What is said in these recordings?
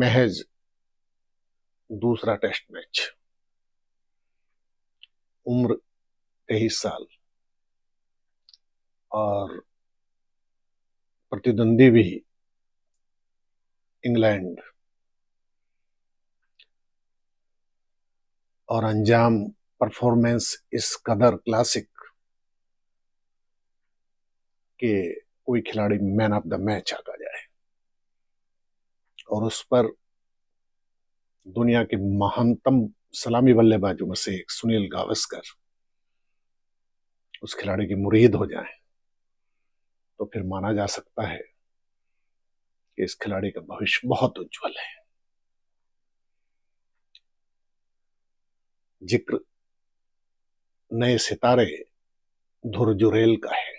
महज दूसरा test match, उम्र 23 साल और प्रतिद्वंदी भी इंग्लैंड, और अंजाम परफॉर्मेंस इस कदर क्लासिक कि कोई खिलाड़ी मैन ऑफ द मैच आका जाए और उस पर दुनिया के महानतम सलामी बल्लेबाजों में से एक सुनील गावस्कर उस खिलाड़ी की मुरीद हो जाए तो फिर माना जा सकता है कि इस खिलाड़ी का भविष्य बहुत उज्जवल है। जिक्र नए सितारे धुर जुरेल का है।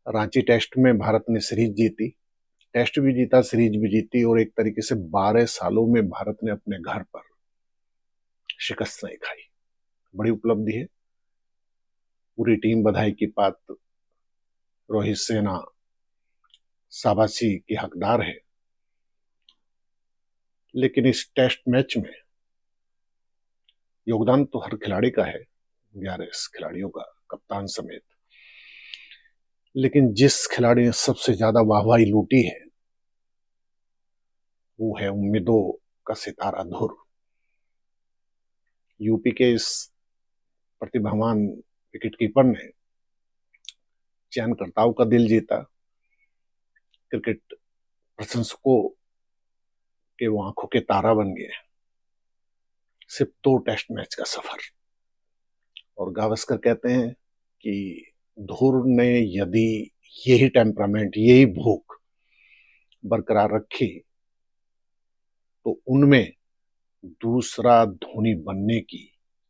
रांची टेस्ट में भारत ने सीरीज जीती, टेस्ट भी जीता, सीरीज भी जीती और एक तरीके से 12 सालों में भारत ने अपने घर पर शिकस्त नहीं खाई। बड़ी उपलब्धि है। पूरी टीम बधाई की पात्र, रोहित सेना शाबाशी की हकदार है। लेकिन इस टेस्ट मैच में योगदान तो हर खिलाड़ी का है, 11 खिलाड़ियों का, कप्तान समेत। लेकिन जिस खिलाड़ी ने सबसे ज्यादा वाहवाही लूटी है वो है उम्मीदों का सितारा धुर। यूपी के इस प्रतिभावान विकेटकीपर ने चयनकर्ताओं का दिल जीता। क्रिकेट प्रशंसकों के वो आंखों के तारा बन गए। सिर्फ 2 टेस्ट मैच का सफर। और गावस्कर कहते हैं कि धुर ने यदि यही टेम्परामेंट, यही भूख बरकरार रखी तो उनमें दूसरा धोनी बनने की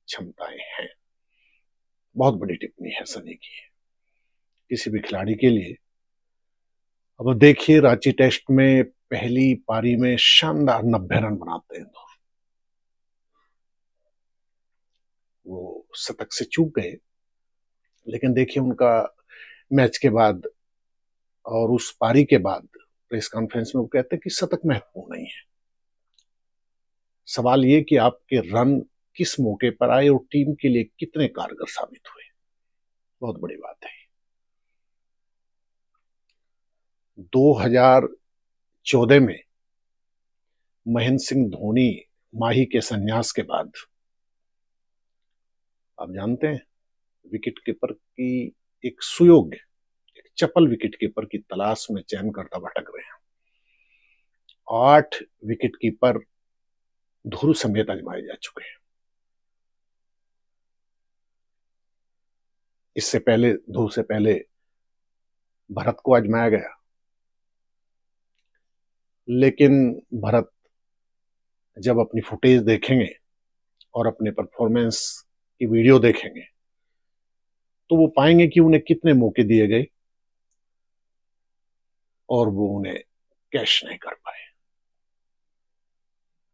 क्षमताएं हैं। बहुत बड़ी टिप्पणी है सनी की किसी भी खिलाड़ी के लिए। अब देखिए, रांची टेस्ट में पहली पारी में शानदार 90 रन बनाते हैं धुर। वो शतक से चूक गए, लेकिन देखिए उनका मैच के बाद और उस पारी के बाद प्रेस कॉन्फ्रेंस में वो कहते हैं कि शतक महत्वपूर्ण नहीं है, सवाल ये कि आपके रन किस मौके पर आए और टीम के लिए कितने कारगर साबित हुए। बहुत बड़ी बात है। 2014 में महेंद्र सिंह धोनी माही के संन्यास के बाद, आप जानते हैं, विकेट कीपर की एक सुयोग्य, एक चपल विकेट कीपर की तलाश में चयनकर्ता भटक रहे हैं। 8 विकेट कीपर धुर समेत आजमाए जा चुके हैं। इससे पहले, धुर से पहले भरत को आजमाया गया, लेकिन भरत जब अपनी फुटेज देखेंगे और अपने परफॉर्मेंस की वीडियो देखेंगे तो वो पाएंगे कि उन्हें कितने मौके दिए गए और वो उन्हें कैश नहीं कर पाए।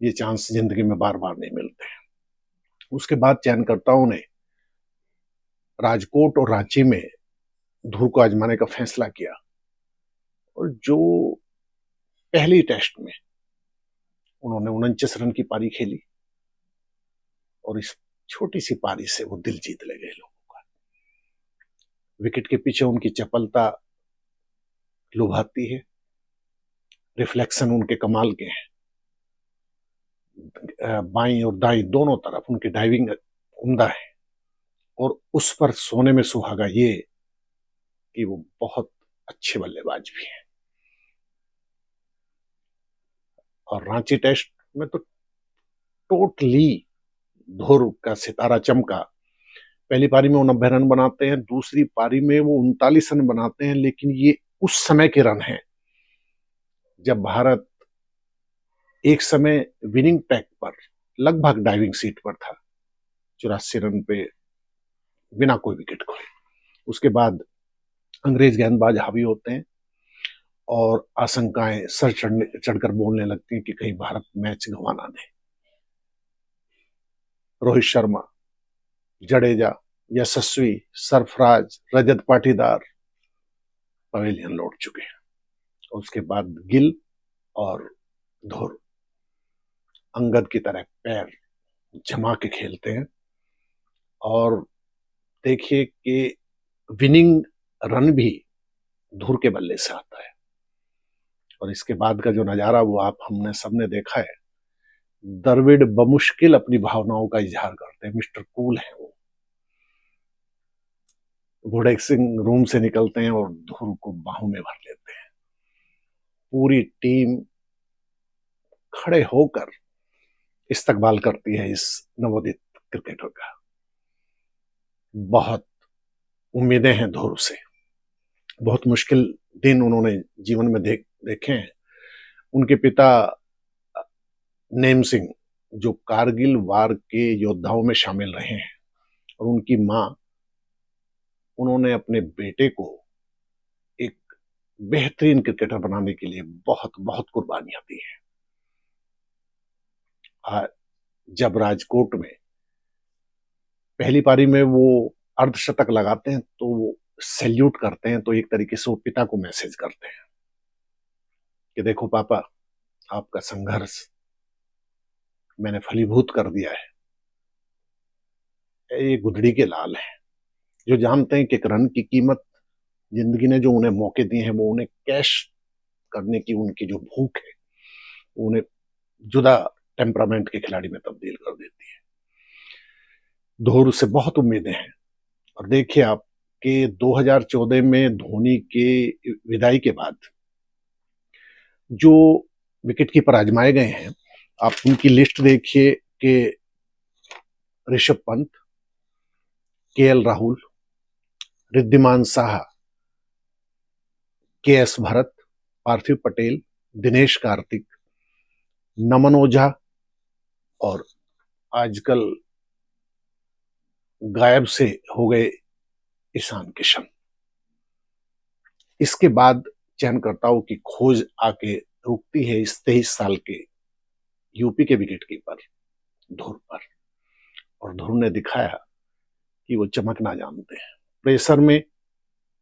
ये चांस जिंदगी में बार बार नहीं मिलते हैं। उसके बाद चयनकर्ताओं ने राजकोट और रांची में धुर को आजमाने का फैसला किया और जो पहली टेस्ट में उन्होंने 49 रन की पारी खेली और इस छोटी सी पारी से वो दिल जीत ले गए लोगों का। विकेट के पीछे उनकी चपलता लुभाती है, रिफ्लेक्शन उनके कमाल के हैं, बाईं और दाईं दोनों तरफ उनकी डाइविंग उम्दा है और उस पर सोने में सुहागा ये कि वो बहुत अच्छे बल्लेबाज भी हैं। और रांची टेस्ट में तो टोटली धुर का सितारा चमका। पहली पारी में वो 90 रन बनाते हैं, दूसरी पारी में वो 39 रन बनाते हैं, लेकिन ये उस समय के रन हैं जब भारत एक समय विनिंग ट्रैक पर, लगभग डाइविंग सीट पर था, 84 रन पे बिना कोई विकेट खोए। उसके बाद अंग्रेज गेंदबाज हावी होते हैं और आशंकाएं सर चढ़कर बोलने लगती हैं कि कहीं भारत मैच गंवा ना दे। रोहित शर्मा, जडेजा, यशस्वी, सरफराज, रजत पाटीदार पवेलियन लौट चुके हैं। उसके बाद गिल और धुर अंगद की तरह पैर जमा के खेलते हैं और देखिए कि विनिंग रन भी धुर के बल्ले से आता है। और इसके बाद का जो नजारा वो हमने सबने देखा है। द्रविड़ बमुश्किल अपनी भावनाओं का इजहार करते हैं, मिस्टर कूल है वो। घोड़े सिंह रूम से निकलते हैं और धुर को बाहों में भर लेते हैं। पूरी टीम खड़े होकर इस्तकबाल करती है इस नवोदित क्रिकेटर का। बहुत उम्मीदें हैं धुर से। बहुत मुश्किल दिन उन्होंने जीवन में देखे हैं। उनके पिता नेम सिंह जो कारगिल वार के योद्धाओं में शामिल रहे हैं और उनकी मां, उन्होंने अपने बेटे को एक बेहतरीन क्रिकेटर बनाने के लिए बहुत बहुत कुर्बानियां दी हैं। जब राजकोट में पहली पारी में वो अर्धशतक लगाते हैं तो वो सैल्यूट करते हैं, तो एक तरीके से वो पिता को मैसेज करते हैं कि देखो पापा, आपका संघर्ष मैंने फलीभूत कर दिया है। ये गुदड़ी के लाल हैं जो जानते हैं कि एक रन की कीमत, जिंदगी ने जो उन्हें मौके दिए हैं वो उन्हें कैश करने की उनकी जो भूख है उन्हें जुदा टेम्परामेंट के खिलाड़ी में तब्दील कर देती है। धोर से बहुत उम्मीदें हैं। और देखिए आप कि 2014 में धोनी के विदाई के बाद जो विकेट कीपर आजमाए गए हैं, आप उनकी लिस्ट देखिए कि ऋषभ पंत, केएल राहुल, रिद्धिमान साहा, केएस भरत, पार्थिव पटेल, दिनेश कार्तिक, नमन ओझा और आजकल गायब से हो गए ईशान किशन। इसके बाद चयनकर्ताओं की खोज आके रुकती है इस 23 साल के यूपी के विकेट कीपर धुर पर। और धुर ने दिखाया कि वो चमकना जानते हैं। प्रेशर में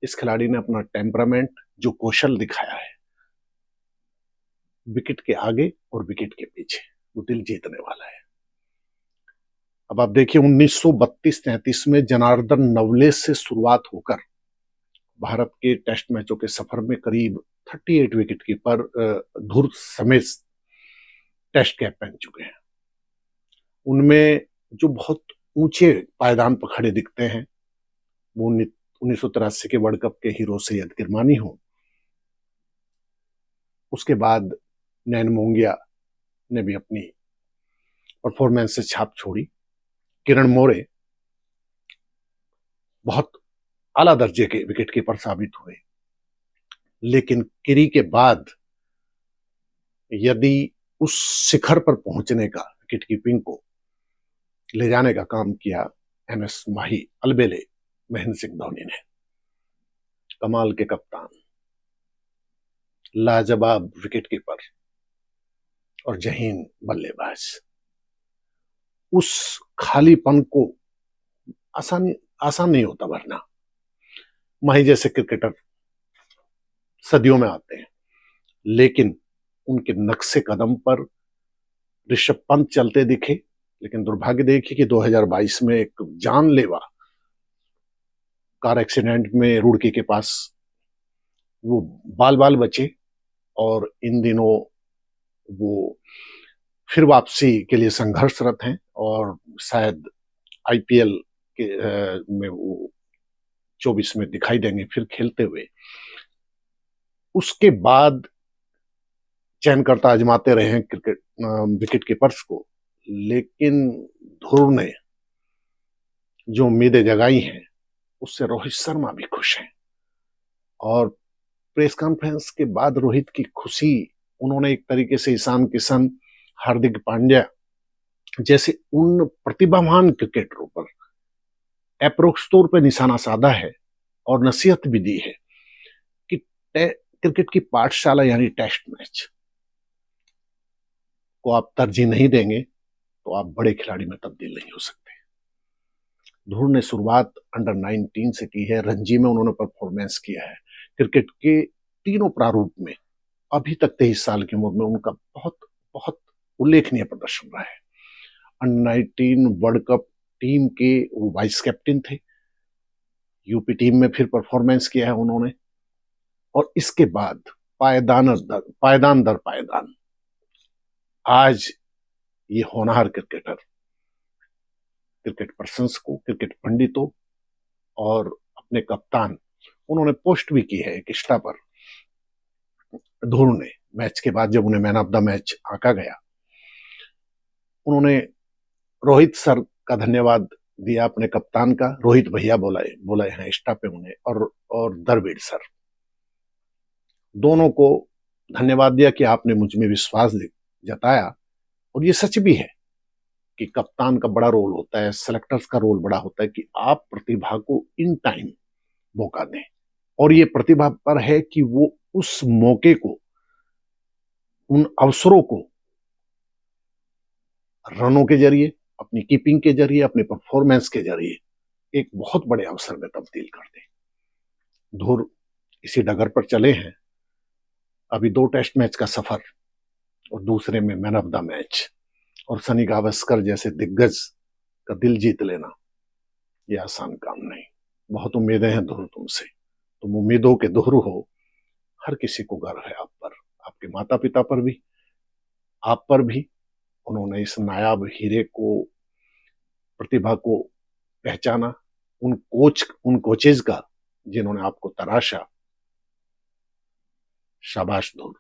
इस खिलाड़ी ने अपना टेम्परामेंट, जो कौशल दिखाया है, विकेट के आगे और विकेट के पीछे, वो दिल जीतने वाला है। अब आप देखिए 1932-33 में जनार्दन नवले से शुरुआत होकर भारत के टेस्ट मैचों के सफर में करीब 38 विकेट कीपर धुर समेत टेस्ट कैप पहन चुके हैं। उनमें जो बहुत ऊंचे पायदान पर खड़े दिखते हैं वो 1983 के वर्ल्ड कप के हीरो सैयद किरमानी हो, उसके बाद नैन मोंगिया ने भी अपनी परफॉर्मेंस से छाप छोड़ी, किरण मोरे बहुत आला दर्जे के विकेट कीपर साबित हुए। लेकिन किरी के बाद यदि उस शिखर पर पहुंचने का, विकेट कीपिंग को ले जाने का काम किया एमएस माही, अलबेले महेंद्र सिंह धोनी ने। कमाल के कप्तान, लाजवाब विकेट कीपर और जहीन बल्लेबाज। उस खालीपन को आसान नहीं होता भरना। माही जैसे क्रिकेटर सदियों में आते हैं, लेकिन उनके नक्शे कदम पर ऋषभ पंत चलते दिखे। लेकिन दुर्भाग्य देखिए कि 2022 में एक जानलेवा कार एक्सीडेंट में रुड़की के पास वो बाल बाल बचे और इन दिनों वो फिर वापसी के लिए संघर्षरत हैं और शायद आईपीएल के में वो 24 में दिखाई देंगे फिर खेलते हुए। उसके बाद चयनकर्ता आजमाते रहे हैं क्रिकेट विकेट कीपर्स को, लेकिन धुर ने जो उम्मीदें जगाई हैं उससे रोहित शर्मा भी खुश हैं। और प्रेस कॉन्फ्रेंस के बाद रोहित की खुशी, उन्होंने एक तरीके से ईशान किशन, हार्दिक पांड्या जैसे उन प्रतिभावान क्रिकेटरों पर अप्रोक्स तौर पर निशाना साधा है और नसीहत भी दी है कि क्रिकेट की पाठशाला यानी टेस्ट मैच को आप तरजीह नहीं देंगे तो आप बड़े खिलाड़ी में तब्दील नहीं हो सकते। धुर ने शुरुआत अंडर 19 से की है, रणजी में उन्होंने परफॉर्मेंस किया है, क्रिकेट के तीनों प्रारूप में अभी तक 23 साल की उम्र में उनका बहुत बहुत उल्लेखनीय प्रदर्शन रहा है। अंडर 19 वर्ल्ड कप टीम के वो वाइस कैप्टन थे। यूपी टीम में फिर परफॉर्मेंस किया है उन्होंने। और इसके बाद पायदान दर पायदान आज ये होनहार क्रिकेटर क्रिकेट पर्संस को, क्रिकेट पंडितों और अपने कप्तान, उन्होंने पोस्ट भी की है एक इंस्टा पर। धोनी ने मैच के बाद जब उन्हें मैन ऑफ द मैच आंका गया, उन्होंने रोहित सर का धन्यवाद दिया, अपने कप्तान का। रोहित भैया बोला है इंस्टा पे उन्हें, और द्रविड़ सर, दोनों को धन्यवाद दिया कि आपने मुझ में विश्वास जताया। और ये सच भी है कि कप्तान का बड़ा रोल होता है, सेलेक्टर्स का रोल बड़ा होता है कि आप प्रतिभा को इन टाइम मौका दें। और ये प्रतिभा पर है कि वो उस मौके को, उन अवसरों को रनों के जरिए, अपनी कीपिंग के जरिए, अपने परफॉर्मेंस के जरिए एक बहुत बड़े अवसर में तब्दील कर दें। धुर इसी डगर पर चले हैं। अभी 2 टेस्ट मैच का सफर और दूसरे में मैन ऑफ द मैच, और सनी गावस्कर जैसे दिग्गज का दिल जीत लेना ये आसान काम नहीं। बहुत उम्मीदें हैं धुर तुमसे, तुम उम्मीदों के दोहरु हो। हर किसी को गर्व है आप पर, आपके माता पिता पर भी, आप पर भी। उन्होंने इस नायाब हीरे को, प्रतिभा को पहचाना। उन कोचेज का जिन्होंने आपको तराशा। शाबाश धुर।